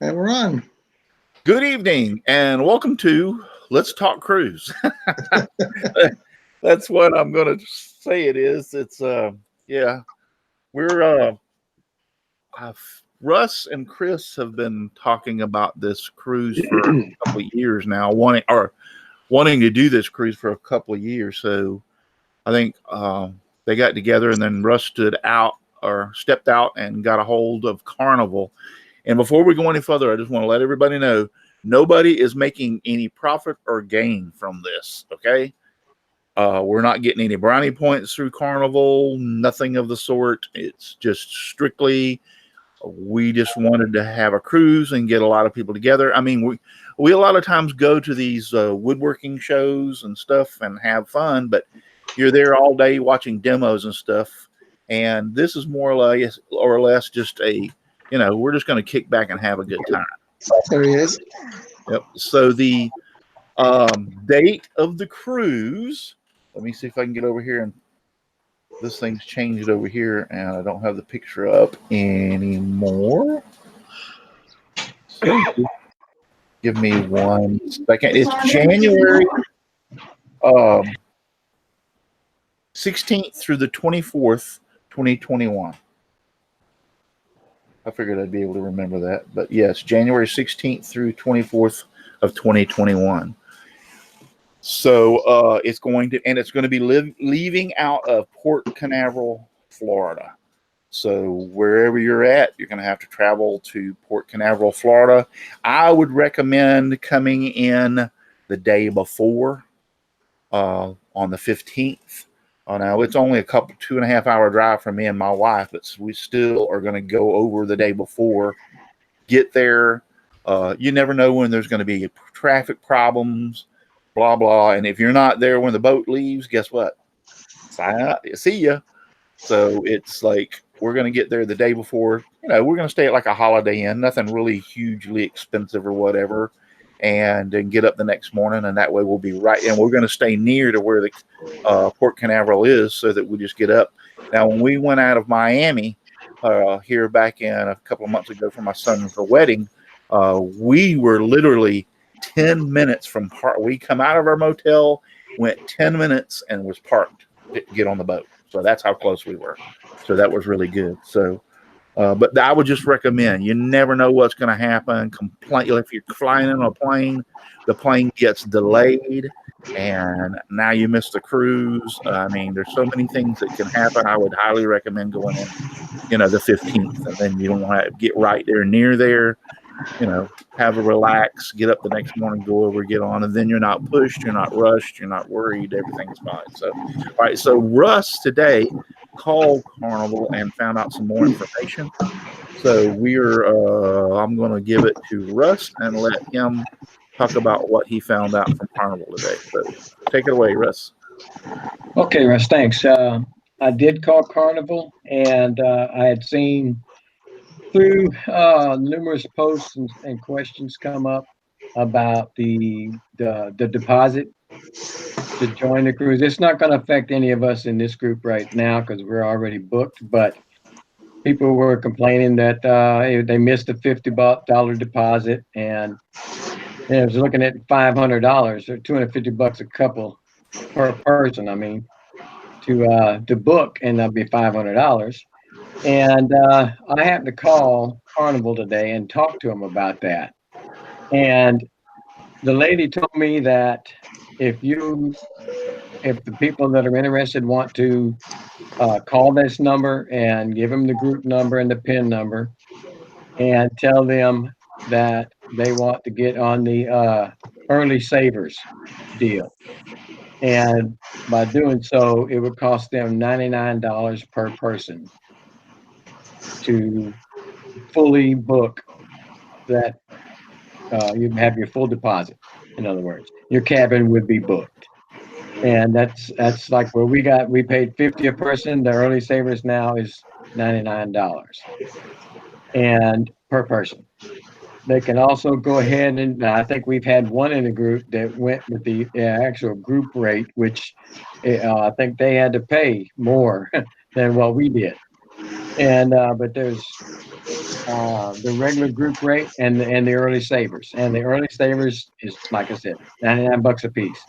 And we're on. Good evening and welcome to Let's Talk Cruise. That's what I'm going to say it is. Yeah, we're, Russ and Chris have been talking about this cruise for a couple of years now, wanting to do this cruise for a couple of years. So I think they got together and then Russ stepped out and got a hold of Carnival. And before we go any further, I just want to let everybody know nobody is making any profit or gain from this. Okay. We're not getting any brownie points through Carnival, nothing of the sort. It's just strictly, we just wanted to have a cruise and get a lot of people together. I mean, we a lot of times go to these woodworking shows and stuff and have fun, but you're there all day watching demos and stuff. And this is more or less just we're just going to kick back and have a good time. There he is. Yep. So the date of the cruise, let me see if I can get over here, and this thing's changed over here and I don't have the picture up anymore. So give me 1 second. It's January 16th through the 24th, 2021. I figured I'd be able to remember that. But yes, January 16th through 24th of 2021. So it's going to be leaving out of Port Canaveral, Florida. So wherever you're at, you're going to have to travel to Port Canaveral, Florida. I would recommend coming in the day before, on the 15th. Now it's only a 2.5 hour drive from me and my wife, but we still are going to go over the day before, get there. You never know when there's going to be traffic problems, blah, blah. And if you're not there when the boat leaves, guess what? See ya. So it's like, we're going to get there the day before. We're going to stay at like a Holiday Inn, nothing really hugely expensive or whatever, and then get up the next morning. And that way we'll be right. And we're going to stay near to where the Port Canaveral is so that we just get up. Now, when we went out of Miami here back in a couple of months ago for my son's wedding, we were literally 10 minutes from we come out of our motel, went 10 minutes and was parked to get on the boat. So that's how close we were. So that was really good. So, but I would just recommend, you never know what's going to happen. If you're flying in a plane, the plane gets delayed and now you miss the cruise. I mean, there's so many things that can happen. I would highly recommend going in, the 15th, and then you don't want to get right there near there. Have a relax, get up the next morning, go over, get on, and then you're not pushed, you're not rushed, you're not worried, everything's fine. So, all right. So Russ today called Carnival and found out some more information. So I'm going to give it to Russ and let him talk about what he found out from Carnival today. So take it away, Russ. Okay, Russ, thanks. I did call Carnival, and I had seen through numerous posts and questions come up about the deposit to join the cruise. It's not going to affect any of us in this group right now because we're already booked, but people were complaining that they missed a $50 deposit, and I was looking at $500 or $250 a couple per person. I mean, to book, and that'll be $500. And I happened to call Carnival today and talk to them about that. And the lady told me that if the people that are interested want to call this number and give them the group number and the PIN number and tell them that they want to get on the early savers deal. And by doing so, it would cost them $99 per person to fully book that. You have your full deposit. In other words, your cabin would be booked. And that's like where we paid $50 a person. The early savers now is $99 and per person. They can also go ahead and I think we've had one in the group that went with the actual group rate, which I think they had to pay more than what we did. And but there's the regular group rate and the early savers. And the early savers is, like I said, 99 bucks a piece.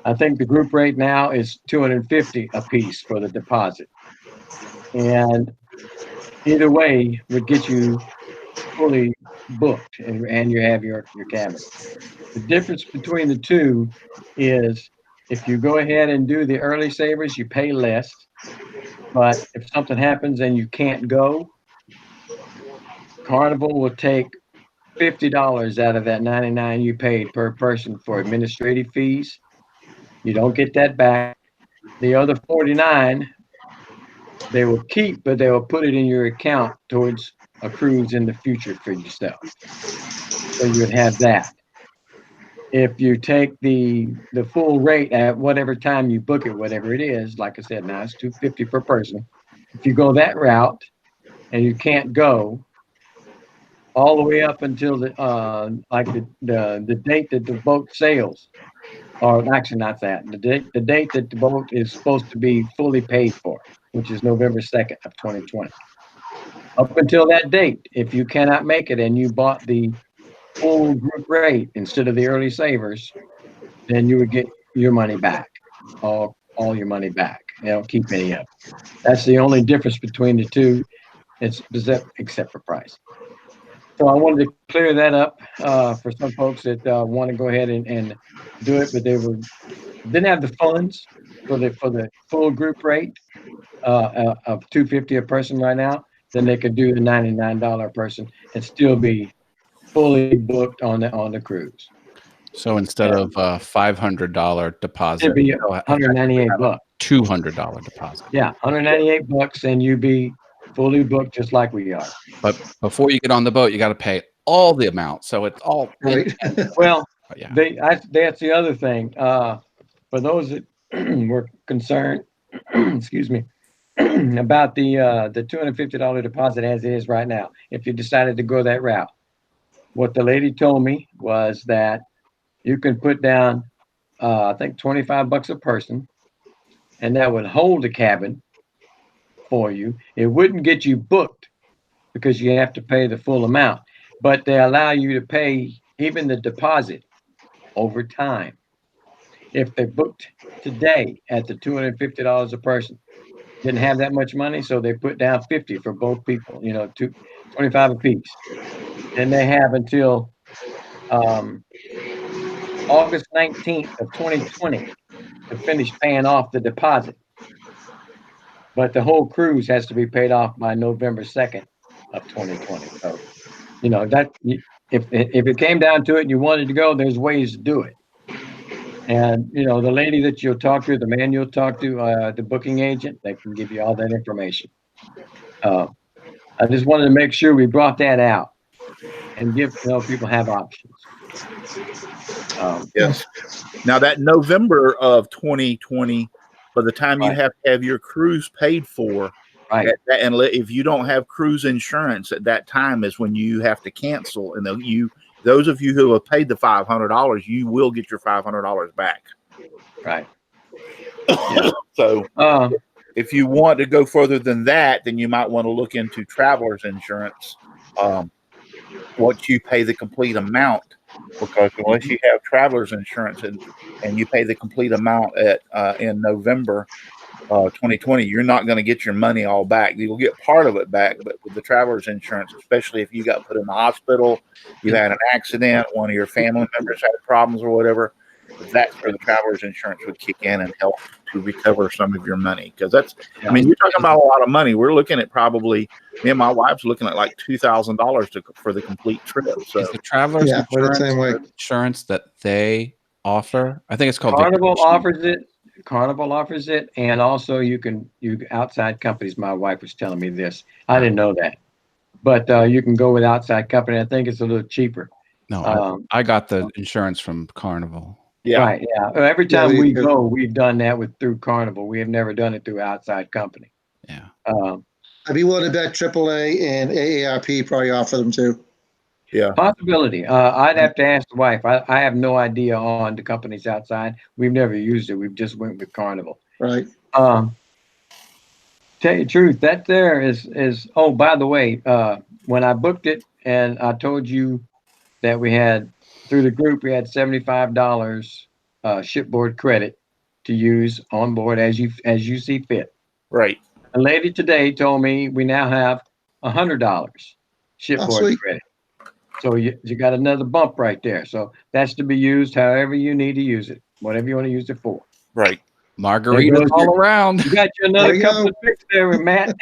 I think the group rate now is 250 a piece for the deposit. And either way would get you fully booked and you have your cabin. The difference between the two is if you go ahead and do the early savers, you pay less. But if something happens and you can't go, Carnival will take $50 out of that 99 you paid per person for administrative fees. You don't get that back. The other 49 they will keep, but they will put it in your account towards a cruise in the future for yourself. So you would have that. If you take the full rate at whatever time you book it, whatever it is, like I said, now it's $250 per person. If you go that route and you can't go all the way up until the date that the boat sails, or actually not that, the date that the boat is supposed to be fully paid for, which is November 2nd of 2020. Up until that date, if you cannot make it and you bought the full group rate instead of the early savers, then you would get your money back, all your money back. They don't keep any of it. That's the only difference between the two. It's except for price. So I wanted to clear that up for some folks that want to go ahead and do it, but didn't have the funds for the full group rate of $250 a person right now. Then they could do the $99 a person and still be fully booked on the cruise. So instead of a $500 deposit, It'd be $198. $200 deposit. Yeah, $198, and you be fully booked just like we are. But before you get on the boat, you got to pay all the amount. So it's all Right. Well, yeah. that's the other thing. For those that were concerned, excuse me, about the $250 deposit as it is right now, if you decided to go that route, what the lady told me was that you can put down, I think, $25 a person, and that would hold the cabin for you. It wouldn't get you booked because you have to pay the full amount, but they allow you to pay even the deposit over time. If they booked today at the $250 a person, didn't have that much money, so they put down 50 for both people, 25 apiece. And they have until August 19th of 2020 to finish paying off the deposit. But the whole cruise has to be paid off by November 2nd of 2020. So, that if it came down to it and you wanted to go, there's ways to do it. And, the lady that you'll talk to, the man you'll talk to, the booking agent, they can give you all that information. I just wanted to make sure we brought that out and give people have options. Yes. Now that November of 2020, by the time you Right. have to have your cruise paid for, Right. and if you don't have cruise insurance at that time is when you have to cancel. And those of you who have paid the $500, you will get your $500 back. Right. Yeah. So if you want to go further than that, then you might want to look into traveler's insurance. Once you pay the complete amount, because unless you have traveler's insurance and you pay the complete amount in November 2020, you're not going to get your money all back. You'll get part of it back, but with the traveler's insurance, especially if you got put in the hospital, you had an accident, one of your family members had problems or whatever, that's where the traveler's insurance would kick in and help to recover some of your money. Because I mean, you're talking about a lot of money. We're looking at probably, me and my wife's looking at like $2,000 for the complete trip. So Is the traveler's we're the same way. insurance that they offer? I think it's called Carnival vacation. offers it. Carnival offers it, and also you outside companies. My wife was telling me this. I didn't know that, but you can go with outside company. I think it's a little cheaper. No, I got the insurance from Carnival. yeah, Right. Yeah. Every time Yeah, we go, we've done that through Carnival. We have never done it through outside company. Yeah. I'd be willing to bet AAA and AARP probably offer them too. yeah. Possibility. I'd have to ask the wife. I have no idea on the companies outside. We've never used it. We've just went with Carnival. Right. Tell you the truth, that there is. Oh, by the way, when I booked it, and I told you that we had through the group, we had $75 shipboard credit to use on board as you see fit. Right. A lady today told me we now have $100 Oh, shipboard sweet. credit. So you got another bump right there. So that's to be used however you need to use it, whatever you want to use it for. Right. Margaritas goes all your- around. You got you There another you couple go. of tricks there with Matt.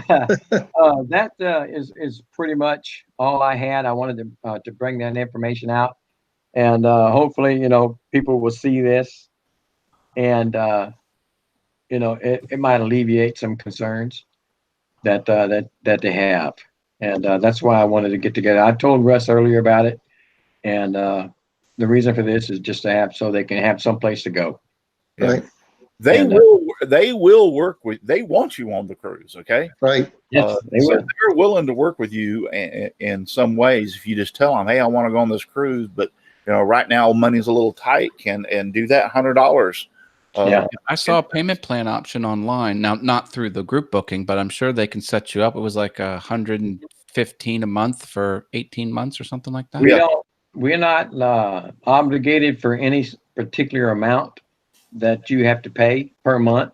That is pretty much all I had. I wanted to bring that information out, and hopefully, people will see this, and it might alleviate some concerns that they have, and that's why I wanted to get together. I told Russ earlier about it, and the reason for this is just to have so they can have some place to go. Yeah. Right. They And, will work with. They want you on the cruise. Okay. Right. Yes, they So will. they're willing to work with you in some ways. If you just tell them, "Hey, I want to go on this cruise, but right now money's a little tight," and do that $100. Yeah. I saw a payment plan option online. Now, not through the group booking, but I'm sure they can set you up. It was like $115 a month for 18 months or something like that. We're not obligated for any particular amount that you have to pay per month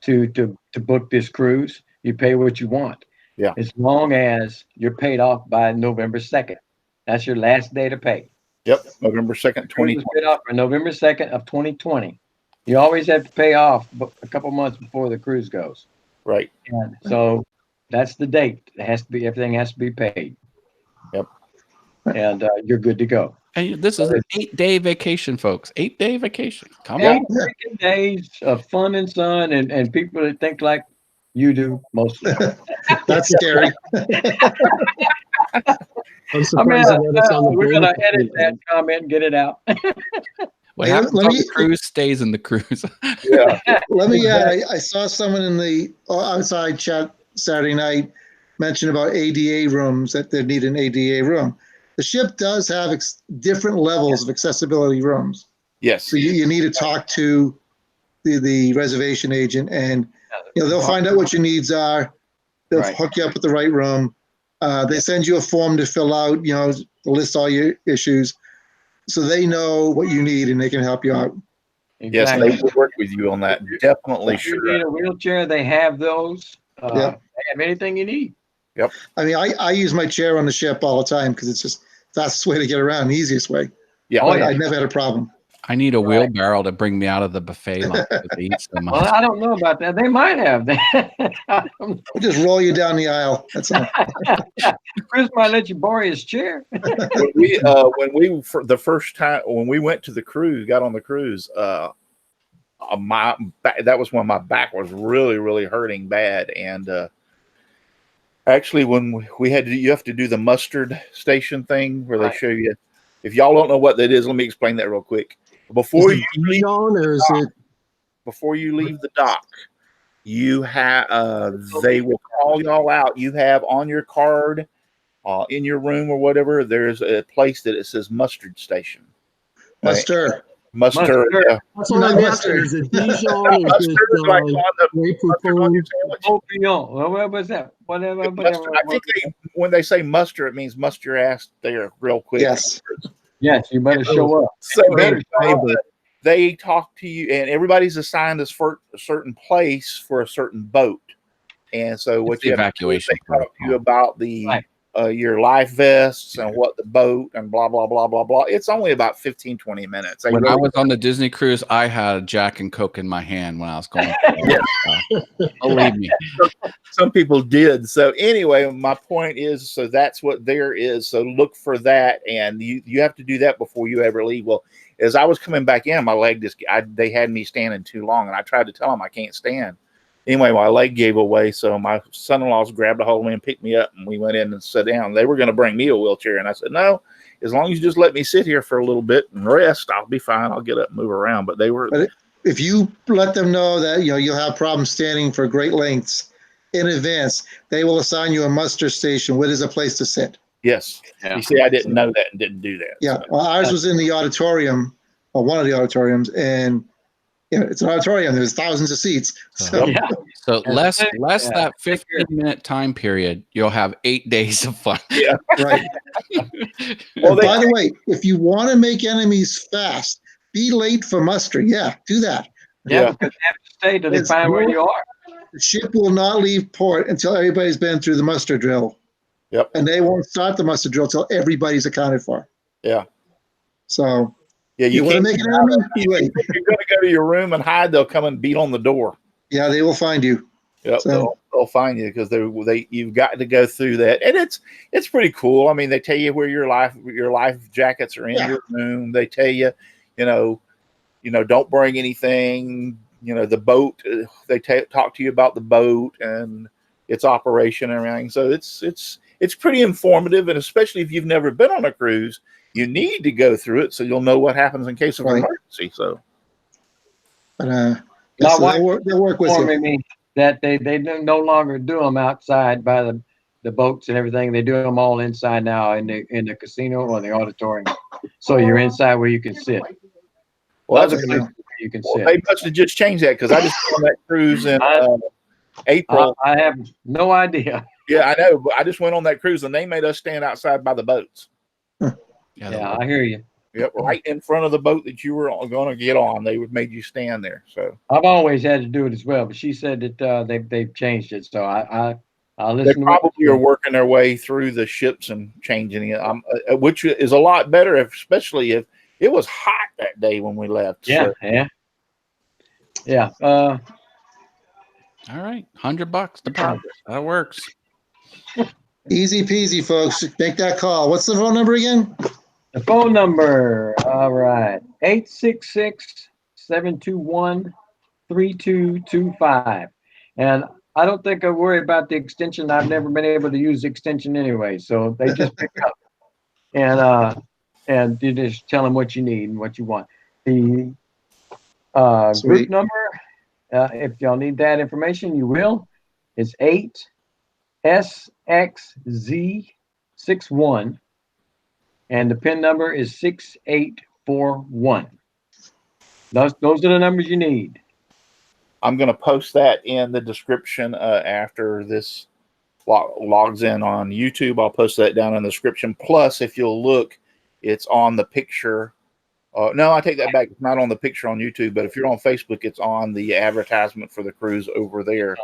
to book this cruise. You pay what you want. Yeah. As long as you're paid off by November 2nd. That's your last day to pay. Yep. November 2nd, Cruise is 2020. paid off for November 2nd of 2020. You always have to pay off a couple months before the cruise goes. Right. And so that's the date. Everything has to be paid. Yep. And you're good to go. And this is an 8-day vacation, folks. 8-day vacation. Come Eight on. freaking days of fun and sun and people that think like you do mostly. That's scary. I'm surprised that it's on the we're board. gonna edit that comment and get it out. What Hey, happens let on me- the cruise stays in the cruise. Yeah. Let me add, I saw someone in the outside chat Saturday night mention about ADA rooms, that they need an ADA room. The ship does have different levels of accessibility rooms. Yes. So you need to talk to the reservation agent, and they'll find out what your needs are. They'll Right. hook you up with the right room. They send you a form to fill out, list all your issues, so they know what you need and they can help you out. Yes, Exactly. they will work with you on that. Definitely. If you Sure. need a wheelchair, they have those. Yep. They have anything you need. I mean, I use my chair on the ship all the time because it's just the fastest way to get around, the easiest way. Yeah. Oh, But yeah. I never had a problem. I need a wheelbarrow to bring me out of the buffet line because they eat so much. Well, I don't know about that. They might have that. I don't know. We'll just roll you down the aisle. That's all. Chris might let you borrow his chair. when we for the first time when we went to the cruise, got on the cruise, my back, that was when my back was really, really hurting bad, and actually when we had to, you have to do the mustard station thing where they Right. show you. If y'all don't know what that is, let me explain that real quick. Is it Dijon or is it? Before you leave the dock, you have they will call y'all out. You have on your card, in your room or whatever, there's a place that it says mustard station. Muster. Mustard. Mustard. That's what Not I'm asking. mustard. Is it Dijon? Is Mustard is like on it the Grey mustard on your Poupon? sandwich. Opinion. Well, what was that? Whatever. Mustard. I think when they say muster, it means muster your ass there real quick. Yes. Yes, you better show up. So You better show up. they talk to you, and everybody's assigned a certain place for a certain boat. And so what It's the you have to do is evacuation they talk to you protocol. about the Right. Your life vests and what the boat and blah blah blah blah blah. It's only about 15, 20 minutes. They When I really- was on the Disney cruise, I had a Jack and Coke in my hand when I was going. Believe me. some people did. So anyway, my point is, so that's what there is. So look for that, and you have to do that before you ever leave. Well, as I was coming back in, my leg they had me standing too long, and I tried to tell them I can't stand. Anyway, my leg gave away, so my son-in-laws grabbed a hold of me and picked me up, and we went in and sat down. They were going to bring me a wheelchair, and I said, no, as long as you just let me sit here for a little bit and rest, I'll be fine. I'll get up and move around. But they were... But if you let them know that you'll have problems standing for great lengths in advance, they will assign you a muster station where there's a place to sit. Yes. Yeah. You see, I didn't know that and didn't do that. Yeah. So, Well, ours was in the auditorium, or one of the auditoriums, and it's an auditorium. There's thousands of seats. So Yeah. So less Yeah. that Take care. 15-minute time period, you'll have 8 days of fun. Yeah. Right. Well, And by the way, if you want to make enemies fast, be late for muster. Yeah, do that. Yeah, because they have to stay till they It's find where more- you are. The ship will not leave port until everybody's been through the muster drill. Yep. And they won't start the muster drill until everybody's accounted for. Yeah. So Yeah. you want to make an enemy? Be late. If you're going to go to your room and hide, they'll come and beat on the door. Yeah, they will find you. Yep, So- they'll find you because you've got to go through that, and it's pretty cool. I mean, they tell you where your life jackets are in your room. They tell you, don't bring anything. The boat. They talk to you about the boat and its operation and everything. So it's pretty informative, and especially if you've never been on a cruise, you need to go through it so you'll know what happens in case of emergency. So, But My so wife they'll work with informing you. me that they no longer do them outside by the boats and everything. They do them all inside now in the casino or the auditorium. So you're inside where you can sit. well, Other that's a places where you can well, sit. they must have just changed that because I just went on that cruise in April. I have no idea. Yeah, I know. But I just went on that cruise and they made us stand outside by the boats. Yeah, I hear you. Yep, right in front of the boat that you were going to get on. They would made you stand there. So I've always had to do it as well, but she said that they've changed it. So I they listen to probably are working their way through the ships and changing it, which is a lot better, especially if it was hot that day when we left. Yeah, So. yeah. All right, $100 deposit. That works. Easy peasy, folks. Make that call. What's the phone number again? The phone number, all right, 866-721-3225. And I don't think I worry about the extension. I've never been able to use the extension anyway. So they just pick up and you just tell them what you need and what you want. The group Sweet. number, if y'all need that information, you will. It's 8SXZ61. And the PIN number is 6841. Those are the numbers you need. I'm going to post that in the description after this logs in on YouTube. I'll post that down in the description. Plus, if you'll look, it's on the picture. No, I take that back. It's not on the picture on YouTube, but if you're on Facebook, it's on the advertisement for the cruise over there.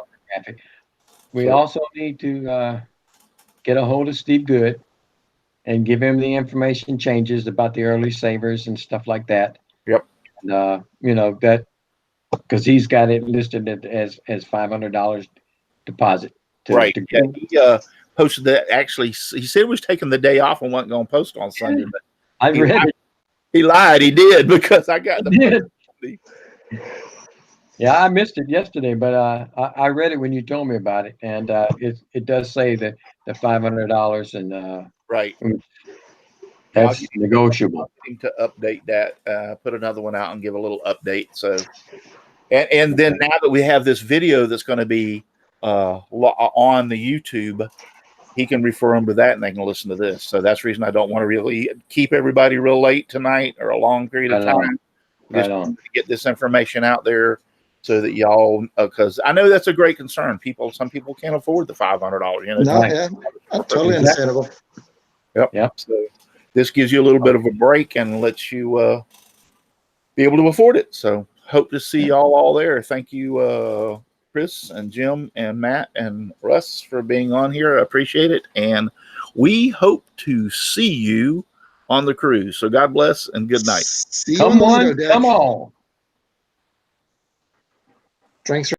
We also need to get a hold of Steve Good and give him the information changes about the early savers and stuff like that. Yep. And, that because he's got it listed as $500 deposit. Right. Yeah, he posted that. Actually, he said he was taking the day off and wasn't going to post on Sunday. But I read it. He lied. He did because I got the. Yeah, I missed it yesterday, but I read it when you told me about it, and it does say that the $500 and right. That's negotiable. To update that, put another one out and give a little update. So, and then now that we have this video that's going to be on the YouTube, he can refer them to that and they can listen to this. So that's the reason I don't want to really keep everybody real late tonight or a long period of time. Just to get this information out there so that y'all, because I know that's a great concern. Some people can't afford the $500. Yeah, totally understandable. Yep. So this gives you a little bit of a break and lets you be able to afford it. So hope to see y'all all there. Thank you, Chris and Jim and Matt and Russ for being on here. I appreciate it. And we hope to see you on the cruise. So God bless and good night. See you Come on the Lido on, deck. come on. Drinks.